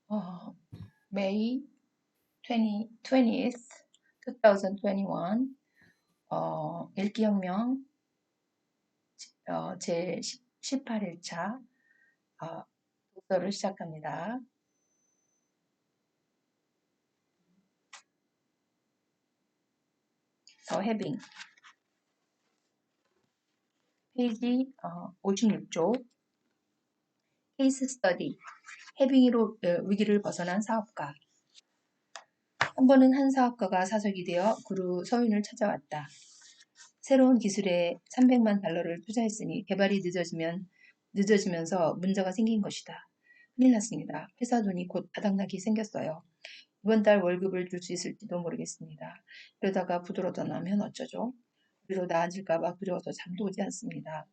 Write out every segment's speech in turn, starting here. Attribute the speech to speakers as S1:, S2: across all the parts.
S1: 어, May 20th, 2021 일기혁명 제 18일차 독서를 시작합니다. 더 해빙 페이지 56조 케이스 스터디 해빙으로 위기를 벗어난 사업가. 한 번은 한 사업가가 사석이 되어 구루 서윤을 찾아왔다. 새로운 기술에 300만 달러를 투자했으니 개발이 늦어지면서 문제가 생긴 것이다. 큰일 났습니다. 회사 돈이 곧 바닥나기 생겼어요. 이번 달 월급을 줄 수 있을지도 모르겠습니다. 이러다가 부도로다 나면 어쩌죠? 우리로 나아질까봐 두려워서 잠도 오지 않습니다.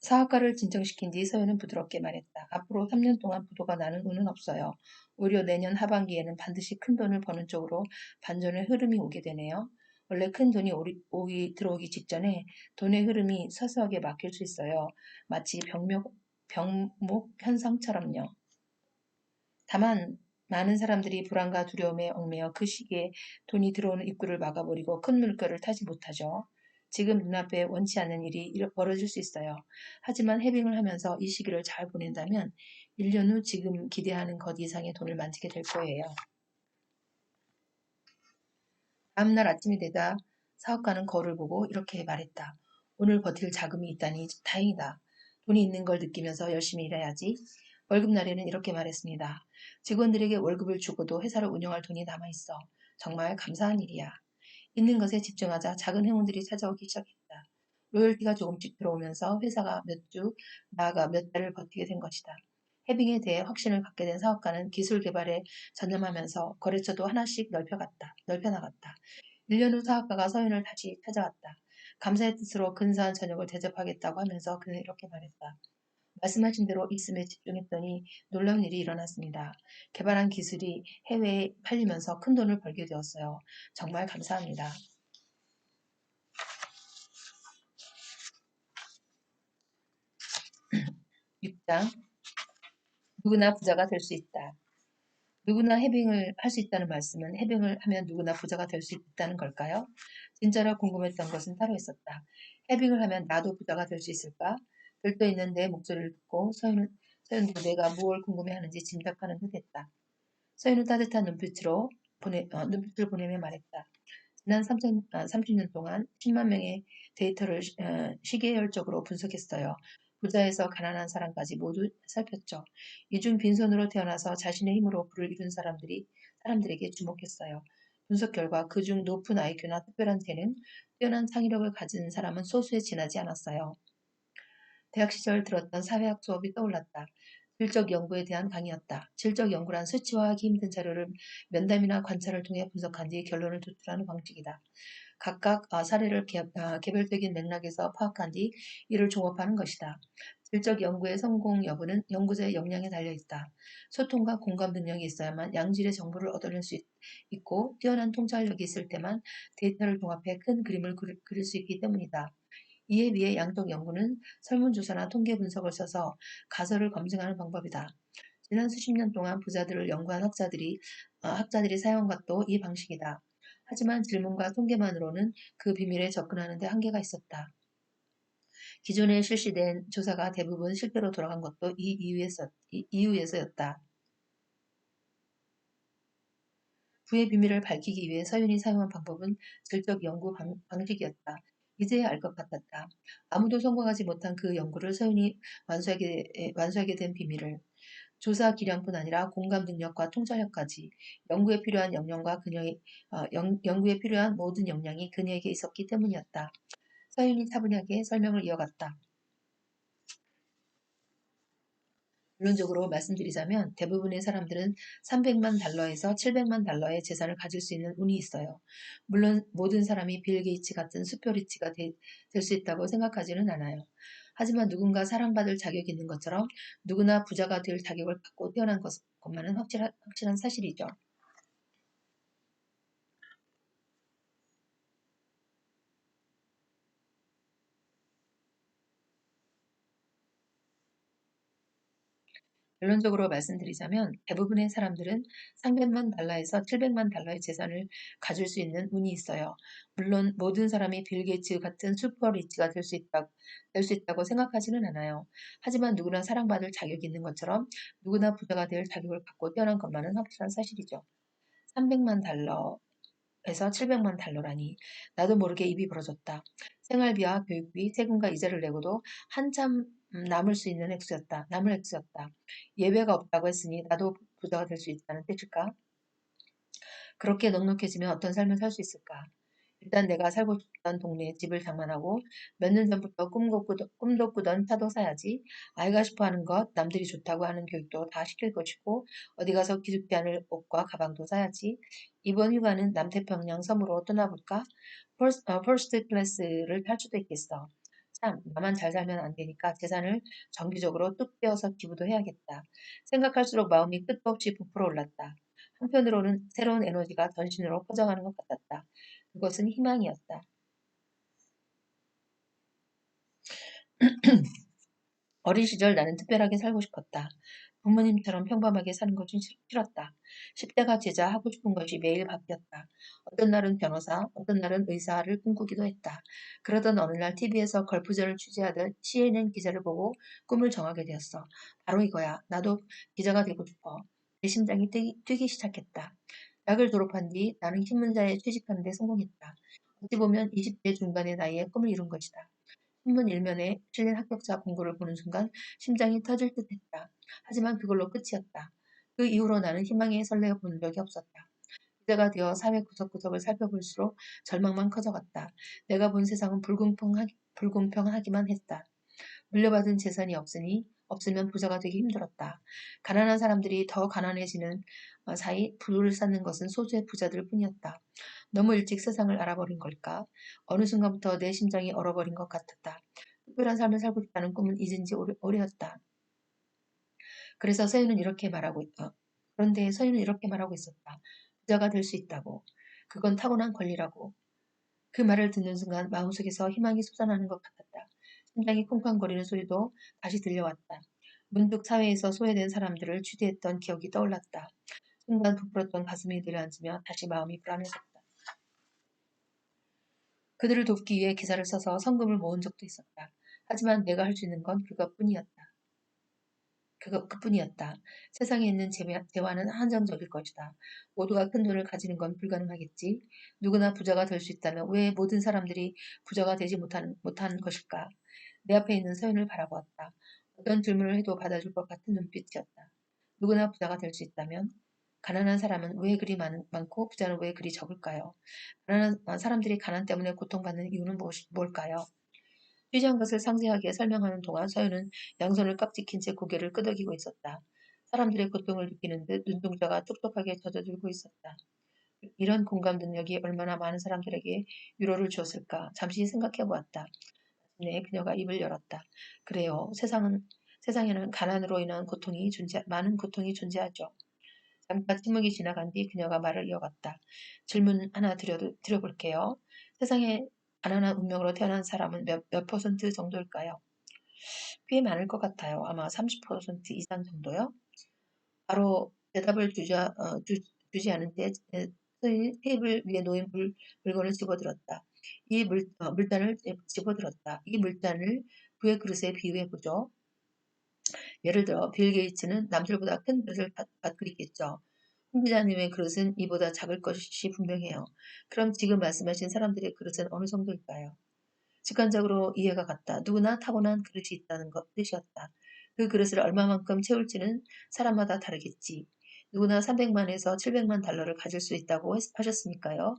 S1: 사업가를 진정시킨 뒤 서윤은 부드럽게 말했다. 앞으로 3년 동안 부도가 나는 운은 없어요. 오히려 내년 하반기에는 반드시 큰 돈을 버는 쪽으로 반전의 흐름이 오게 되네요. 원래 큰 돈이 들어오기 직전에 돈의 흐름이 서서하게 막힐 수 있어요. 마치 병목 현상처럼요. 다만 많은 사람들이 불안과 두려움에 얽매여 그 시기에 돈이 들어오는 입구를 막아버리고 큰 물결을 타지 못하죠. 지금 눈앞에 원치 않는 일이 벌어질 수 있어요. 하지만 해빙을 하면서 이 시기를 잘 보낸다면 1년 후 지금 기대하는 것 이상의 돈을 만지게 될 거예요. 다음날 아침이 되자 사업가는 거울을 보고 이렇게 말했다. 오늘 버틸 자금이 있다니 다행이다. 돈이 있는 걸 느끼면서 열심히 일해야지. 월급날에는 이렇게 말했습니다. 직원들에게 월급을 주고도 회사를 운영할 돈이 남아있어. 정말 감사한 일이야. 있는 것에 집중하자 작은 행운들이 찾아오기 시작했다. 로열티가 조금씩 들어오면서 회사가 몇 주, 나아가 몇 달을 버티게 된 것이다. 해빙에 대해 확신을 갖게 된 사업가는 기술 개발에 전념하면서 거래처도 하나씩 넓혀나갔다. 1년 후 사업가가 서윤을 다시 찾아왔다. 감사의 뜻으로 근사한 저녁을 대접하겠다고 하면서 그는 이렇게 말했다. 말씀하신 대로 있음에 집중했더니 놀라운 일이 일어났습니다. 개발한 기술이 해외에 팔리면서 큰 돈을 벌게 되었어요. 정말 감사합니다. 6장 누구나 부자가 될 수 있다. 누구나 해빙을 할 수 있다는 말씀은 해빙을 하면 누구나 부자가 될 수 있다는 걸까요? 진짜로 궁금했던 것은 따로 있었다. 해빙을 하면 나도 부자가 될 수 있을까? 들떠 있는 내 목소리를 듣고 서윤도 내가 무엇을 궁금해하는지 짐작하는 듯했다. 서윤은 따뜻한 눈빛을 보내며 말했다. 지난 30년 동안 10만 명의 데이터를 시계열적으로 분석했어요. 부자에서 가난한 사람까지 모두 살폈죠. 이 중 빈손으로 태어나서 자신의 힘으로 부를 이룬 사람들에게 주목했어요. 분석 결과 그중 높은 IQ나 특별한 재능, 뛰어난 창의력을 가진 사람은 소수에 지나지 않았어요. 대학 시절 들었던 사회학 수업이 떠올랐다. 질적 연구에 대한 강의였다. 질적 연구란 수치화하기 힘든 자료를 면담이나 관찰을 통해 분석한 뒤 결론을 도출하는 방식이다. 각각 사례를 개별적인 맥락에서 파악한 뒤 이를 종합하는 것이다. 질적 연구의 성공 여부는 연구자의 역량에 달려 있다. 소통과 공감 능력이 있어야만 양질의 정보를 얻어낼 수 있고 뛰어난 통찰력이 있을 때만 데이터를 종합해 큰 그림을 그릴 수 있기 때문이다. 이에 비해 양적 연구는 설문조사나 통계 분석을 써서 가설을 검증하는 방법이다. 지난 수십 년 동안 부자들을 연구한 학자들이 사용한 것도 이 방식이다. 하지만 질문과 통계만으로는 그 비밀에 접근하는 데 한계가 있었다. 기존에 실시된 조사가 대부분 실패로 돌아간 것도 이 이유에서였다. 부의 비밀을 밝히기 위해 서윤이 사용한 방법은 질적 연구 방식이었다. 이제야 알 것 같았다. 아무도 성공하지 못한 그 연구를 서윤이 완수하게 된 비밀을. 조사 기량뿐 아니라 공감 능력과 통찰력까지 연구에 필요한 모든 역량이 그녀에게 있었기 때문이었다. 서윤이 차분하게 설명을 이어갔다. 결론적으로 말씀드리자면 대부분의 사람들은 300만 달러에서 700만 달러의 재산을 가질 수 있는 운이 있어요. 물론 모든 사람이 빌 게이츠 같은 슈퍼리치가 될 수 있다고 생각하지는 않아요. 하지만 누군가 사랑받을 자격이 있는 것처럼 누구나 부자가 될 자격을 갖고 태어난 것만은 확실한 사실이죠. 결론적으로 말씀드리자면 대부분의 사람들은 300만 달러에서 700만 달러의 재산을 가질 수 있는 운이 있어요. 물론 모든 사람이 빌 게이츠 같은 슈퍼 리치가 될 수 있다고 생각하지는 않아요. 하지만 누구나 사랑받을 자격이 있는 것처럼 누구나 부자가 될 자격을 갖고 태어난 것만은 확실한 사실이죠. 300만 달러에서 700만 달러라니 나도 모르게 입이 벌어졌다. 생활비와 교육비, 세금과 이자를 내고도 한참 남을 액수였다. 예외가 없다고 했으니 나도 부자가 될 수 있다는 뜻일까? 그렇게 넉넉해지면 어떤 삶을 살 수 있을까? 일단 내가 살고 싶던 동네에 집을 장만하고 몇 년 전부터 꿈도 꾸던 차도 사야지. 아이가 싶어하는 것, 남들이 좋다고 하는 교육도 다 시킬 것이고 어디 가서 기죽지 않을 옷과 가방도 사야지. 이번 휴가는 남태평양 섬으로 떠나볼까? 퍼스트 클래스를 탈 수도 있겠어. 참, 나만 잘 살면 안 되니까 재산을 정기적으로 뚝 떼어서 기부도 해야겠다. 생각할수록 마음이 끝도 없이 부풀어 올랐다. 한편으로는 새로운 에너지가 전신으로 퍼져가는 것 같았다. 그것은 희망이었다. 어린 시절 나는 특별하게 살고 싶었다. 부모님처럼 평범하게 사는 것은 싫었다. 10대가 되자 하고 싶은 것이 매일 바뀌었다. 어떤 날은 변호사, 어떤 날은 의사를 꿈꾸기도 했다. 그러던 어느 날 TV에서 걸프전을 취재하던 CNN 기자를 보고 꿈을 정하게 되었어. 바로 이거야. 나도 기자가 되고 싶어. 내 심장이 뛰기 시작했다. 대학을 졸업한 뒤 나는 신문사에 취직하는 데 성공했다. 어찌 보면 20대 중반의 나이에 꿈을 이룬 것이다. 신문 일면에 실린 합격자 공고를 보는 순간 심장이 터질 듯했다. 하지만 그걸로 끝이었다. 그 이후로 나는 희망에 설레어 본 적이 없었다. 기자가 되어 사회 구석구석을 살펴볼수록 절망만 커져갔다. 내가 본 세상은 불공평하기만 했다. 물려받은 재산이 없으면 부자가 되기 힘들었다. 가난한 사람들이 더 가난해지는 사이 부를 쌓는 것은 소수의 부자들 뿐이었다. 너무 일찍 세상을 알아버린 걸까? 어느 순간부터 내 심장이 얼어버린 것 같았다. 특별한 삶을 살고 싶다는 꿈은 잊은 지 오래였다. 그래서 서윤은 이렇게 말하고 있다. 그런데 서윤은 이렇게 말하고 있었다. 부자가 될 수 있다고. 그건 타고난 권리라고. 그 말을 듣는 순간 마음속에서 희망이 솟아나는 것 같았다. 심장이 쿵쾅거리는 소리도 다시 들려왔다. 문득 사회에서 소외된 사람들을 취재했던 기억이 떠올랐다. 순간 부풀었던 가슴이 내려앉으며 다시 마음이 불안해졌다. 그들을 돕기 위해 기사를 써서 성금을 모은 적도 있었다. 하지만 내가 할 수 있는 건 그것뿐이었다. 그뿐이었다. 세상에 있는 재화는 한정적일 것이다. 모두가 큰 돈을 가지는 건 불가능하겠지. 누구나 부자가 될 수 있다면 왜 모든 사람들이 부자가 되지 못하는 것일까? 내 앞에 있는 서윤을 바라보았다. 어떤 질문을 해도 받아줄 것 같은 눈빛이었다. 누구나 부자가 될 수 있다면 가난한 사람은 왜 그리 많고 부자는 왜 그리 적을까요? 가난한 사람들이 가난 때문에 고통받는 이유는 뭘까요? 취재한 것을 상세하게 설명하는 동안 서윤은 양손을 깍지낀 채 고개를 끄덕이고 있었다. 사람들의 고통을 느끼는 듯 눈동자가 촉촉하게 젖어들고 있었다. 이런 공감 능력이 얼마나 많은 사람들에게 위로를 주었을까 잠시 생각해 보았다. 네, 그녀가 입을 열었다. 그래요. 세상에는 가난으로 인한 많은 고통이 존재하죠. 잠깐 침묵이 지나간 뒤 그녀가 말을 이어갔다. 질문 하나 드려볼게요. 세상에 가난한 운명으로 태어난 사람은 몇 퍼센트 정도일까요? 꽤 많을 것 같아요. 아마 30% 이상 정도요? 바로 대답을 주지 않은 때 테이블 위에 놓인 물건을 집어들었다. 물단을 집어들었다. 이 물단을 부의 그릇에 비유해보죠. 예를 들어 빌 게이츠는 남들보다 큰 그릇을 받고 있겠죠. 홍 기자님의 그릇은 이보다 작을 것이 분명해요. 그럼 지금 말씀하신 사람들의 그릇은 어느 정도일까요? 직관적으로 이해가 갔다. 누구나 타고난 그릇이 있다는 것 뜻이었다. 그 그릇을 얼마만큼 채울지는 사람마다 다르겠지. 누구나 300만에서 700만 달러를 가질 수 있다고 하셨으니까요.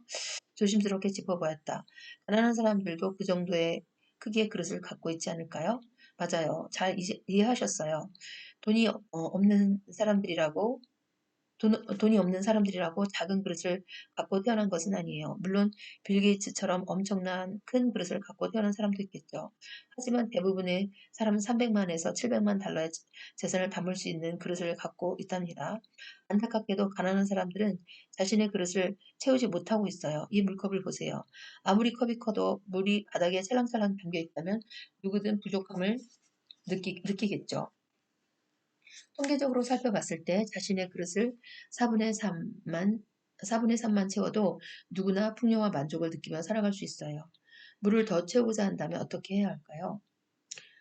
S1: 조심스럽게 짚어보았다. 가난한 사람들도 그 정도의 크기의 그릇을 갖고 있지 않을까요? 맞아요. 잘 이해하셨어요. 없는 사람들이라고 돈이 없는 사람들이라고 작은 그릇을 갖고 태어난 것은 아니에요. 물론 빌 게이츠처럼 엄청난 큰 그릇을 갖고 태어난 사람도 있겠죠. 하지만 대부분의 사람은 300만에서 700만 달러의 재산을 담을 수 있는 그릇을 갖고 있답니다. 안타깝게도 가난한 사람들은 자신의 그릇을 채우지 못하고 있어요. 이 물컵을 보세요. 아무리 컵이 커도 물이 바닥에 찰랑찰랑 담겨 있다면 누구든 부족함을 느끼겠죠. 통계적으로 살펴봤을 때 자신의 그릇을 4분의 3만 채워도 누구나 풍요와 만족을 느끼며 살아갈 수 있어요. 물을 더 채우고자 한다면 어떻게 해야 할까요?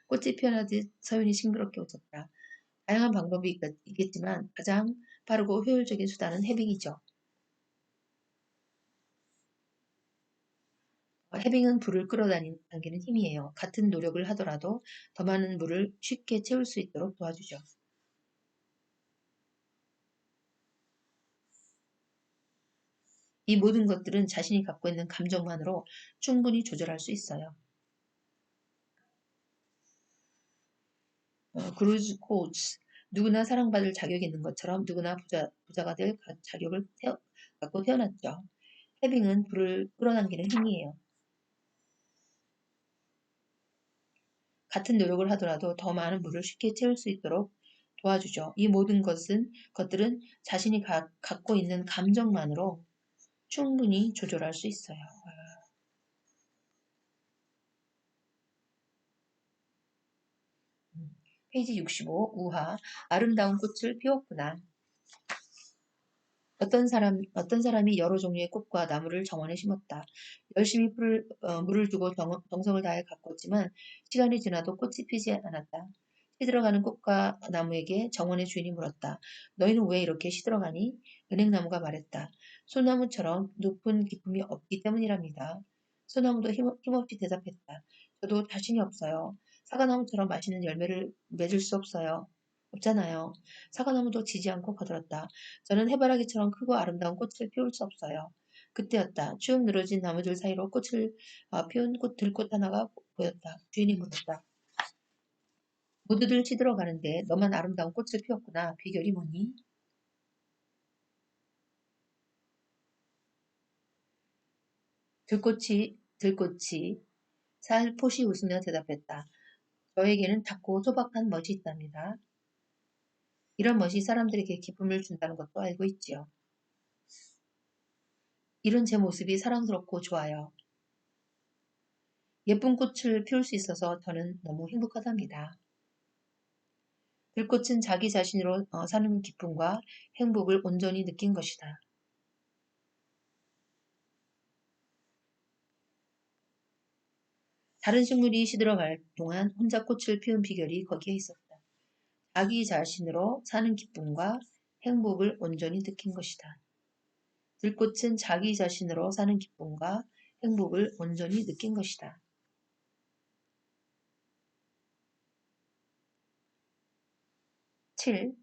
S1: 꽃이 피어나듯 서윤이 싱그럽게 웃었다. 다양한 방법이 있겠지만 가장 빠르고 효율적인 수단은 해빙이죠. 해빙은 불을 끌어당기는 힘이에요. 같은 노력을 하더라도 더 많은 물을 쉽게 채울 수 있도록 도와주죠. 이 모든 것들은 자신이 갖고 있는 감정만으로 충분히 조절할 수 있어요. 크루즈 코츠. 누구나 사랑받을 자격이 있는 것처럼 누구나 부자가 될 자격을 갖고 태어났죠. 해빙은 불을 끌어당기는 힘이에요. 같은 노력을 하더라도 더 많은 물을 쉽게 채울 수 있도록 도와주죠. 이 모든 것들은 자신이 갖고 있는 감정만으로 충분히 조절할 수 있어요. 페이지 65, 우화. 아름다운 꽃을 피웠구나. 어떤 사람이 여러 종류의 꽃과 나무를 정원에 심었다. 열심히 물을 두고 정성을 다해 가꿨지만 시간이 지나도 꽃이 피지 않았다. 시들어가는 꽃과 나무에게 정원의 주인이 물었다. 너희는 왜 이렇게 시들어가니? 은행나무가 말했다. 소나무처럼 높은 기품이 없기 때문이랍니다. 소나무도 힘없이 대답했다. 저도 자신이 없어요. 사과나무처럼 맛있는 열매를 맺을 수 없잖아요. 사과나무도 지지 않고 거들었다. 저는 해바라기처럼 크고 아름다운 꽃을 피울 수 없어요. 그때였다. 쭉 늘어진 나무들 사이로 꽃을 피운 들꽃 하나가 보였다. 주인이 물었다. 모두들 시들어가는데 너만 아름다운 꽃을 피웠구나. 비결이 뭐니? 들꽃이 살포시 웃으며 대답했다. 저에게는 작고 소박한 멋이 있답니다. 이런 멋이 사람들에게 기쁨을 준다는 것도 알고 있지요. 이런 제 모습이 사랑스럽고 좋아요. 예쁜 꽃을 피울 수 있어서 저는 너무 행복하답니다. 들꽃은 자기 자신으로 사는 기쁨과 행복을 온전히 느낀 것이다. 다른 식물이 시들어갈 동안 혼자 꽃을 피운 비결이 거기에 있었다. 자기 자신으로 사는 기쁨과 행복을 온전히 느낀 것이다. 들꽃은 자기 자신으로 사는 기쁨과 행복을 온전히 느낀 것이다. 7.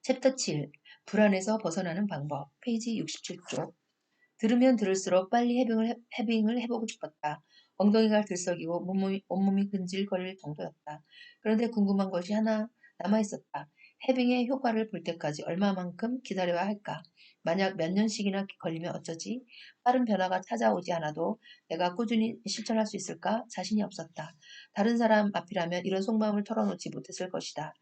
S1: 챕터 7. 불안에서 벗어나는 방법. 페이지 67쪽. 들으면 들을수록 빨리 해빙을 해보고 싶었다. 엉덩이가 들썩이고 온몸이 근질거릴 정도였다. 그런데 궁금한 것이 하나 남아있었다. 해빙의 효과를 볼 때까지 얼마만큼 기다려야 할까? 만약 몇 년씩이나 걸리면 어쩌지? 빠른 변화가 찾아오지 않아도 내가 꾸준히 실천할 수 있을까? 자신이 없었다. 다른 사람 앞이라면 이런 속마음을 털어놓지 못했을 것이다.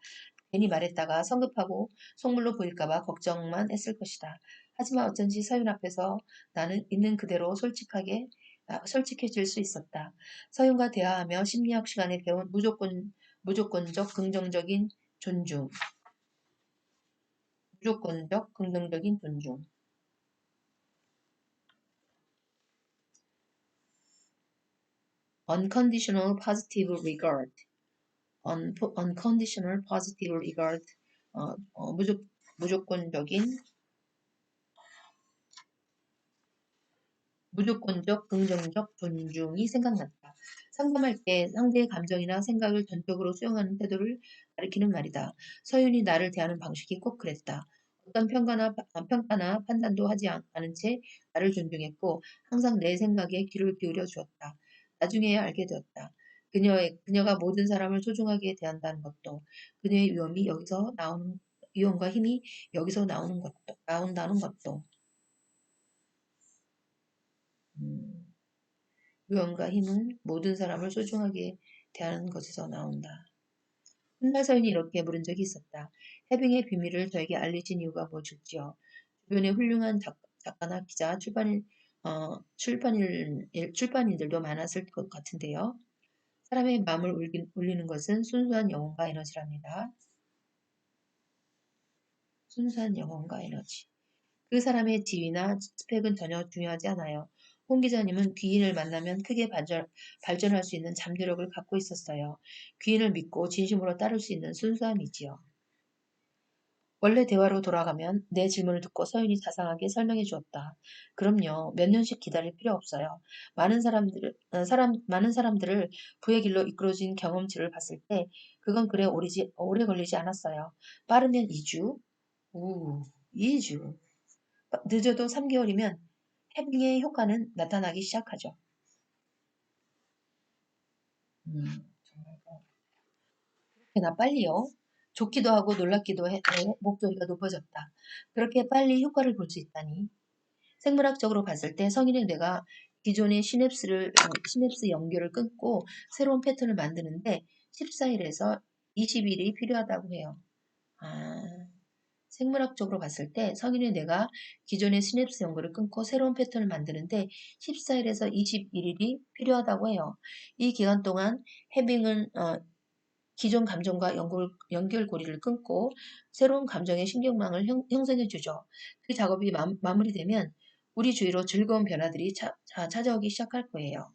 S1: 괜히 말했다가 성급하고 속물로 보일까봐 걱정만 했을 것이다. 하지만 어쩐지 서윤 앞에서 나는 있는 그대로 솔직해질 수 있었다. 서윤과 대화하며 심리학 시간에 배운 무조건적 긍정적인 존중. 무조건적 긍정적인 존중. unconditional positive regard. unconditional positive regard. 무조건적인 무조건적 긍정적 존중이 생각났다. 상담할 때 상대의 감정이나 생각을 전적으로 수용하는 태도를 가리키는 말이다. 서윤이 나를 대하는 방식이 꼭 그랬다. 어떤 평가나 판단도 하지 않은 채 나를 존중했고 항상 내 생각에 귀를 기울여 주었다. 나중에야 알게 되었다. 그녀가 모든 사람을 소중하게 대한다는 것도 그녀의 위험과 힘이 여기서 나온다는 것도 음. 유언과 힘은 모든 사람을 소중하게 대하는 것에서 나온다. 훗날 서인이 이렇게 물은 적이 있었다. 해빙의 비밀을 저에게 알리신 이유가 무엇일지요. 주변에 훌륭한 작가나 기자, 출판인들도 많았을 것 같은데요. 사람의 마음을 울리는 것은 순수한 영혼과 에너지랍니다. 순수한 영혼과 에너지. 그 사람의 지위나 스펙은 전혀 중요하지 않아요. 홍 기자님은 귀인을 만나면 크게 발전할 수 있는 잠재력을 갖고 있었어요. 귀인을 믿고 진심으로 따를 수 있는 순수함이지요. 원래 대화로 돌아가면 내 질문을 듣고 서윤이 자상하게 설명해 주었다. 그럼요. 몇 년씩 기다릴 필요 없어요. 많은 사람들을 부의 길로 이끌어진 경험치를 봤을 때 그건 그래 오래 걸리지 않았어요. 빠르면 2주, 오, 2주. 늦어도 3개월이면 해빙의 효과는 나타나기 시작하죠. 정말 꽤나 빨리요. 좋기도 하고 놀랍기도 해 목소리가 높아졌다. 그렇게 빨리 효과를 볼 수 있다니. 생물학적으로 봤을 때 성인의 뇌가 기존의 시냅스 연결을 끊고 새로운 패턴을 만드는데 14일에서 20일이 필요하다고 해요. 아, 생물학적으로 봤을 때 성인의 뇌가 기존의 시냅스 연결을 끊고 새로운 패턴을 만드는데 14일에서 21일이 필요하다고 해요. 이 기간 동안 해빙은 기존 감정과 연결고리를 끊고 새로운 감정의 신경망을 형성해주죠. 그 작업이 마무리되면 우리 주위로 즐거운 변화들이 찾아오기 시작할 거예요.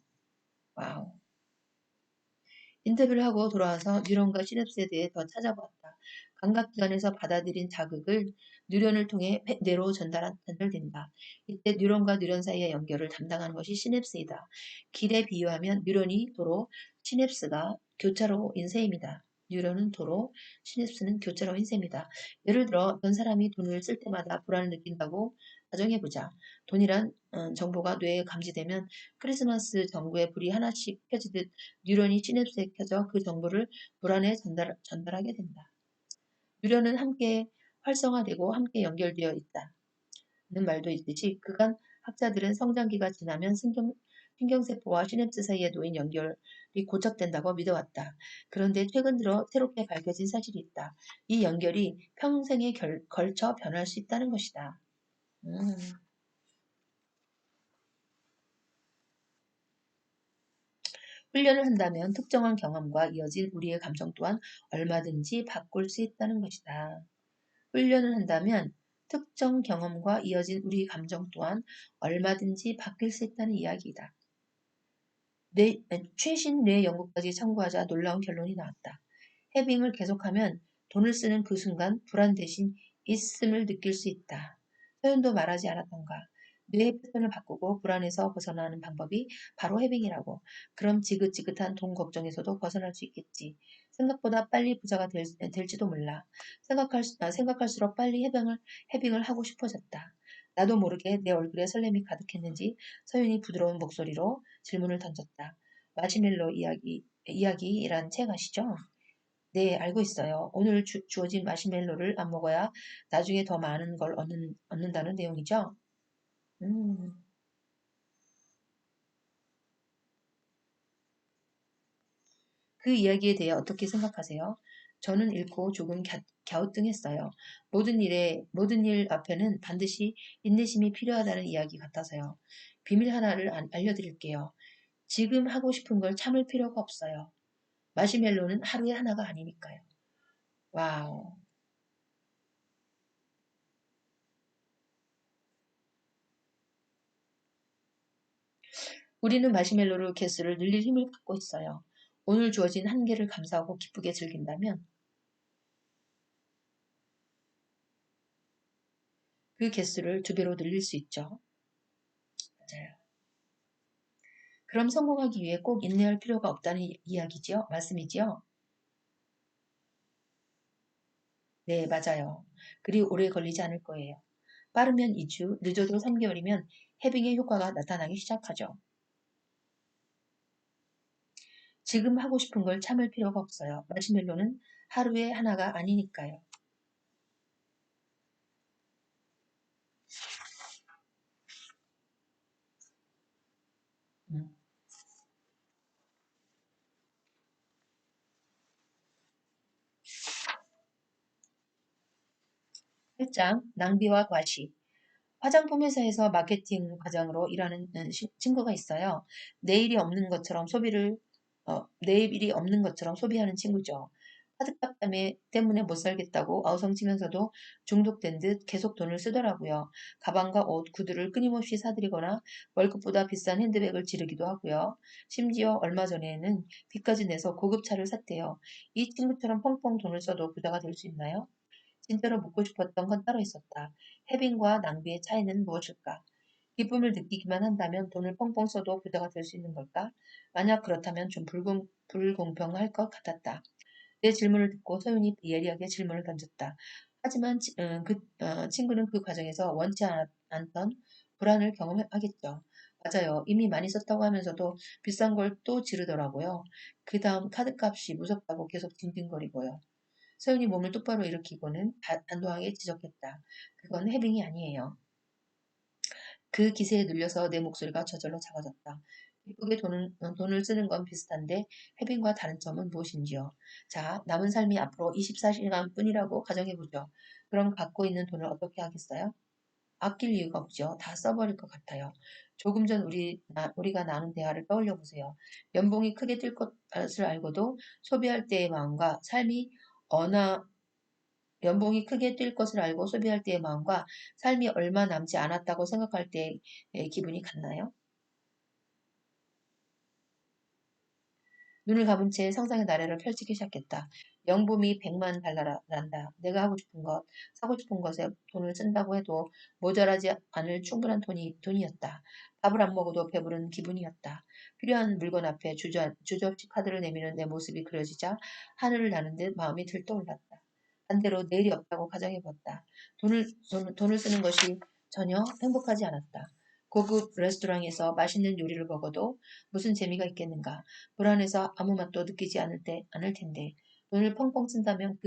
S1: 와우. 인터뷰를 하고 돌아와서 뉴런과 시냅스에 대해 더 찾아보았다. 감각기관에서 받아들인 자극을 뉴런을 통해 뇌로 전달된다. 이때 뉴런과 뉴런 사이의 연결을 담당하는 것이 시냅스이다. 길에 비유하면 뉴런이 도로, 시냅스가 교차로인 셈이다. 뉴런은 도로, 시냅스는 교차로인 셈이다. 예를 들어 어떤 사람이 돈을 쓸 때마다 불안을 느낀다고 가정해보자. 돈이란 정보가 뇌에 감지되면 크리스마스 전구에 불이 하나씩 켜지듯 뉴런이 시냅스에 켜져 그 정보를 불안에 전달하게 된다. 뉴런은 함께 활성화되고 함께 연결되어 있다는 말도 있듯이 그간 학자들은 성장기가 지나면 신경세포와 시냅스 사이에 놓인 연결이 고착된다고 믿어왔다. 그런데 최근 들어 새롭게 밝혀진 사실이 있다. 이 연결이 평생에 걸쳐 변할 수 있다는 것이다. 음. 훈련을 한다면 특정한 경험과 이어진 우리의 감정 또한 얼마든지 바꿀 수 있다는 것이다. 훈련을 한다면 특정 경험과 이어진 우리 감정 또한 얼마든지 바뀔 수 있다는 이야기이다. 최신 뇌 연구까지 참고하자 놀라운 결론이 나왔다. 해빙을 계속하면 돈을 쓰는 그 순간 불안 대신 있음을 느낄 수 있다. 표현도 말하지 않았던가. 뇌의 패턴을 바꾸고 불안에서 벗어나는 방법이 바로 해빙이라고. 그럼 지긋지긋한 돈 걱정에서도 벗어날 수 있겠지. 생각보다 빨리 부자가 될지도 몰라. 생각할수록 빨리 해빙을 하고 싶어졌다. 나도 모르게 내 얼굴에 설렘이 가득했는지 서윤이 부드러운 목소리로 질문을 던졌다. 마시멜로 이야기란 책 아시죠? 네, 알고 있어요. 오늘 주어진 마시멜로를 안 먹어야 나중에 더 많은 걸 얻는다는 내용이죠. 음, 그 이야기에 대해 어떻게 생각하세요? 저는 읽고 조금 갸우뚱했어요. 모든 일 앞에는 반드시 인내심이 필요하다는 이야기 같아서요. 비밀 하나를 알려드릴게요. 지금 하고 싶은 걸 참을 필요가 없어요. 마시멜로는 하루에 하나가 아니니까요. 와우. 우리는 마시멜로를 개수를 늘릴 힘을 갖고 있어요. 오늘 주어진 한계를 감사하고 기쁘게 즐긴다면 그 개수를 2배로 늘릴 수 있죠. 맞아요. 그럼 성공하기 위해 꼭 인내할 필요가 없다는 이야기지요? 말씀이지요? 네, 맞아요. 그리 오래 걸리지 않을 거예요. 빠르면 2주, 늦어도 3개월이면 해빙의 효과가 나타나기 시작하죠. 지금 하고 싶은 걸 참을 필요가 없어요. 마시멜로는 하루에 하나가 아니니까요. 음. 8장 낭비와 과시. 화장품 회사에서 마케팅 과장으로 일하는 친구가 있어요. 내일이 없는 것처럼 소비하는 친구죠. 카드값 때문에 못 살겠다고 아우성치면서도 중독된 듯 계속 돈을 쓰더라고요. 가방과 옷, 구두를 끊임없이 사들이거나 월급보다 비싼 핸드백을 지르기도 하고요. 심지어 얼마 전에는 빚까지 내서 고급차를 샀대요. 이 친구처럼 펑펑 돈을 써도 부자가 될 수 있나요? 진짜로 묻고 싶었던 건 따로 있었다. 해빙과 낭비의 차이는 무엇일까? 기쁨을 느끼기만 한다면 돈을 펑펑 써도 부자가 될 수 있는 걸까? 만약 그렇다면 좀 불공평할 것 같았다. 내 질문을 듣고 서윤이 예리하게 질문을 던졌다. 하지만 친구는 그 과정에서 원치 않던 불안을 경험하겠죠. 맞아요. 이미 많이 썼다고 하면서도 비싼 걸 또 지르더라고요. 그 다음 카드값이 무섭다고 계속 징징거리고요. 서윤이 몸을 똑바로 일으키고는 단호하게 지적했다. 그건 해빙이 아니에요. 그 기세에 눌려서 내 목소리가 저절로 작아졌다. 기쁘게 돈을 쓰는 건 비슷한데 해빙과 다른 점은 무엇인지요? 자, 남은 삶이 앞으로 24시간 뿐이라고 가정해보죠. 그럼 갖고 있는 돈을 어떻게 하겠어요? 아낄 이유가 없죠. 다 써버릴 것 같아요. 조금 전 우리가 나눈 대화를 떠올려 보세요. 연봉이 크게 뛸 것을 알고도 소비할 때의 마음과 삶이 어느 연봉이 크게 뛸 것을 알고 소비할 때의 마음과 삶이 얼마 남지 않았다고 생각할 때의 기분이 같나요? 눈을 감은 채 상상의 나래를 펼치기 시작했다. 연봉이 100만 달러란다. 내가 하고 싶은 것, 사고 싶은 것에 돈을 쓴다고 해도 모자라지 않을 충분한 돈이었다. 밥을 안 먹어도 배부른 기분이었다. 필요한 물건 앞에 주저없이 카드를 내미는 내 모습이 그려지자 하늘을 나는 듯 마음이 들떠올랐다. 반대로 내일이 없다고 가정해봤다. 돈을 쓰는 것이 전혀 행복하지 않았다. 고급 레스토랑에서 맛있는 요리를 먹어도 무슨 재미가 있겠는가. 불안해서 아무 맛도 느끼지 않을 텐데 돈을 펑펑 쓴다면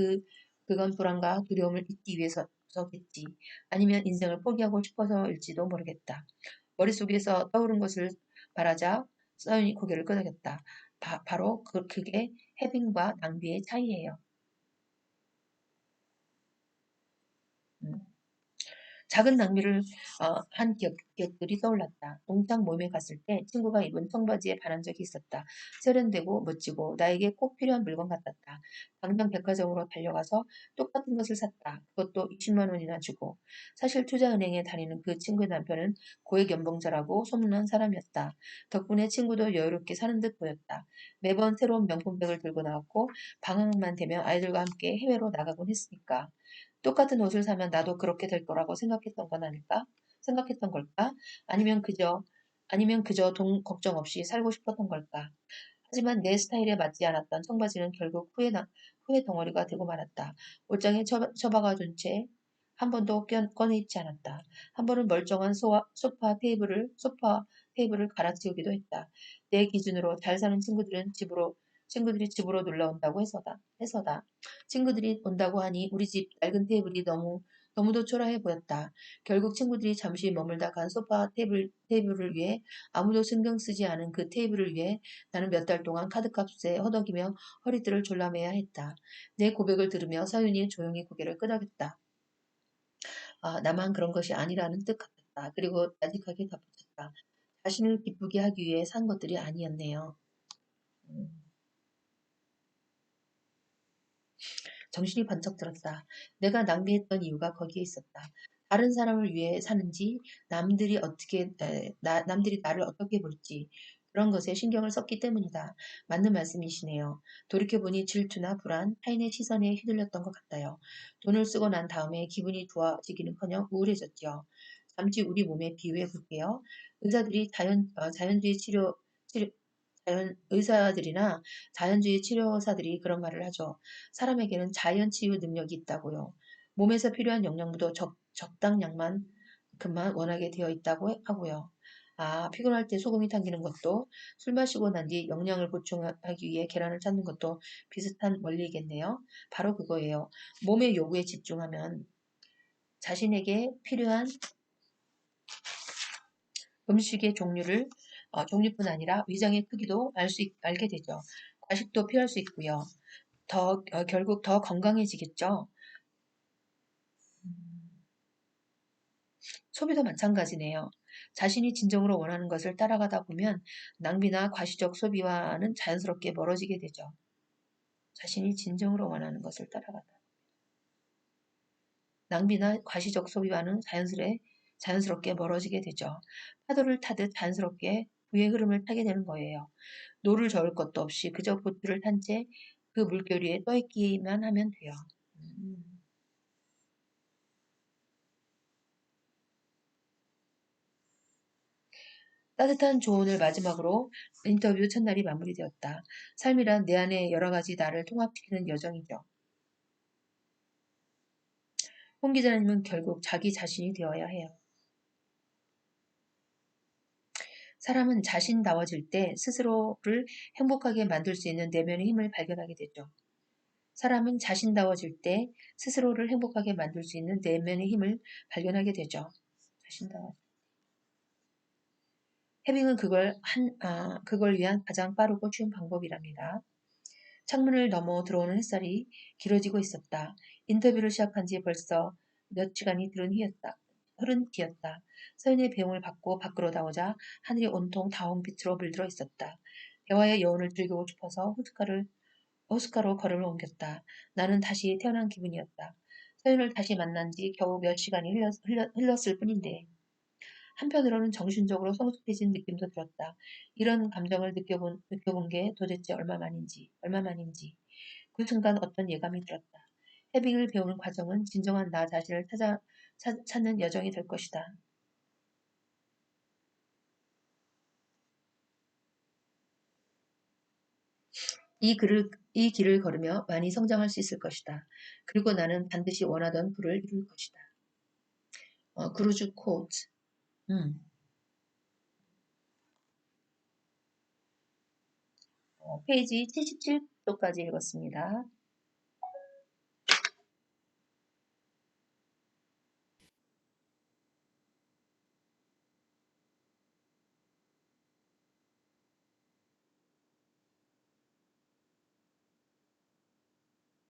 S1: 그건 불안과 두려움을 잊기 위해서겠지. 아니면 인생을 포기하고 싶어서일지도 모르겠다. 머릿속에서 떠오른 것을 말하자 서윤이 고개를 끄덕였다. 바로 그게 해빙과 낭비의 차이예요. 음. 작은 낭비를 한 기억들이 떠올랐다. 농장 모임에 갔을 때 친구가 입은 청바지에 반한 적이 있었다. 세련되고 멋지고 나에게 꼭 필요한 물건 같았다. 당장 백화점으로 달려가서 똑같은 것을 샀다. 그것도 20만 원이나 주고. 사실 투자은행에 다니는 그 친구의 남편은 고액 연봉자라고 소문난 사람이었다. 덕분에 친구도 여유롭게 사는 듯 보였다. 매번 새로운 명품백을 들고 나왔고 방학만 되면 아이들과 함께 해외로 나가곤 했으니까. 똑같은 옷을 사면 나도 그렇게 될 거라고 생각했던 건 아닐까? 생각했던 걸까? 아니면 그저, 아니면 그저 돈 걱정 없이 살고 싶었던 걸까? 하지만 내 스타일에 맞지 않았던 청바지는 결국 후회 덩어리가 되고 말았다. 옷장에 처박아둔 채 한 번도 꺼내 입지 않았다. 한 번은 멀쩡한 소파 테이블을 갈아치우기도 했다. 내 기준으로 잘 사는 친구들이 집으로 놀러 온다고 해서다. 친구들이 온다고 하니 우리 집 낡은 테이블이 너무도 초라해 보였다. 결국 친구들이 잠시 머물다 간 테이블을 위해 아무도 신경 쓰지 않은 그 테이블을 위해 나는 몇 달 동안 카드값에 허덕이며 허리띠를 졸라매야 했다. 내 고백을 들으며 서윤이 조용히 고개를 끄덕였다. 아, 나만 그런 것이 아니라는 뜻 같았다. 그리고 나직하게 덧붙였다. 자신을 기쁘게 하기 위해 산 것들이 아니었네요. 음. 정신이 번쩍 들었다. 내가 낭비했던 이유가 거기에 있었다. 다른 사람을 위해 사는지, 남들이 나를 어떻게 볼지, 그런 것에 신경을 썼기 때문이다. 맞는 말씀이시네요. 돌이켜보니 질투나 불안, 타인의 시선에 휘둘렸던 것 같아요. 돈을 쓰고 난 다음에 기분이 좋아지기는커녕 우울해졌죠. 잠시 우리 몸에 비유해 볼게요. 의사들이 치료, 의사들이나 자연주의 치료사들이 그런 말을 하죠. 사람에게는 자연 치유 능력이 있다고요. 몸에서 필요한 영양분도 적당량만 그만 원하게 되어 있다고 하고요. 아, 피곤할 때 소금이 당기는 것도 술 마시고 난 뒤 영양을 보충하기 위해 계란을 찾는 것도 비슷한 원리겠네요. 바로 그거예요. 몸의 요구에 집중하면 자신에게 필요한 음식의 종류뿐 아니라 위장의 크기도 알게 되죠. 과식도 피할 수 있고요. 결국 더 건강해지겠죠. 소비도 마찬가지네요. 자신이 진정으로 원하는 것을 따라가다 보면 낭비나 과시적 소비와는 자연스럽게 멀어지게 되죠. 자신이 진정으로 원하는 것을 따라가다. 낭비나 과시적 소비와는 자연스럽게 멀어지게 되죠. 파도를 타듯 자연스럽게 부의 흐름을 타게 되는 거예요. 노를 저을 것도 없이 그저 보트를 탄 채 그 물결 위에 떠있기만 하면 돼요. 음. 따뜻한 조언을 마지막으로 인터뷰 첫날이 마무리되었다. 삶이란 내 안에 여러 가지 나를 통합시키는 여정이죠. 홍 기자님은 결국 자기 자신이 되어야 해요. 사람은 자신다워질 때 스스로를 행복하게 만들 수 있는 내면의 힘을 발견하게 되죠. 사람은 자신다워질 때 스스로를 행복하게 만들 수 있는 내면의 힘을 발견하게 되죠. 자신다워. 해빙은 그걸 위한 가장 빠르고 쉬운 방법이랍니다. 창문을 넘어 들어오는 햇살이 길어지고 있었다. 인터뷰를 시작한 지 벌써 몇 시간이 흐른 뒤였다. 서연의 배웅을 받고 밖으로 나오자 하늘이 온통 다홍빛으로 물들어 있었다. 대화의 여운을 즐기고 싶어서 호숫가로 걸음을 옮겼다. 나는 다시 태어난 기분이었다. 서연을 다시 만난 지 겨우 몇 시간이 흘렀을 뿐인데 한편으로는 정신적으로 성숙해진 느낌도 들었다. 이런 감정을 느껴본 게 도대체 얼마만인지. 그 순간 어떤 예감이 들었다. 해빙을 배우는 과정은 진정한 나 자신을 찾는 여정이 될 것이다. 이 길을 걸으며 많이 성장할 수 있을 것이다. 그리고 나는 반드시 원하던 부를 이룰 것이다. 크루즈 코트. 페이지 77쪽까지 읽었습니다.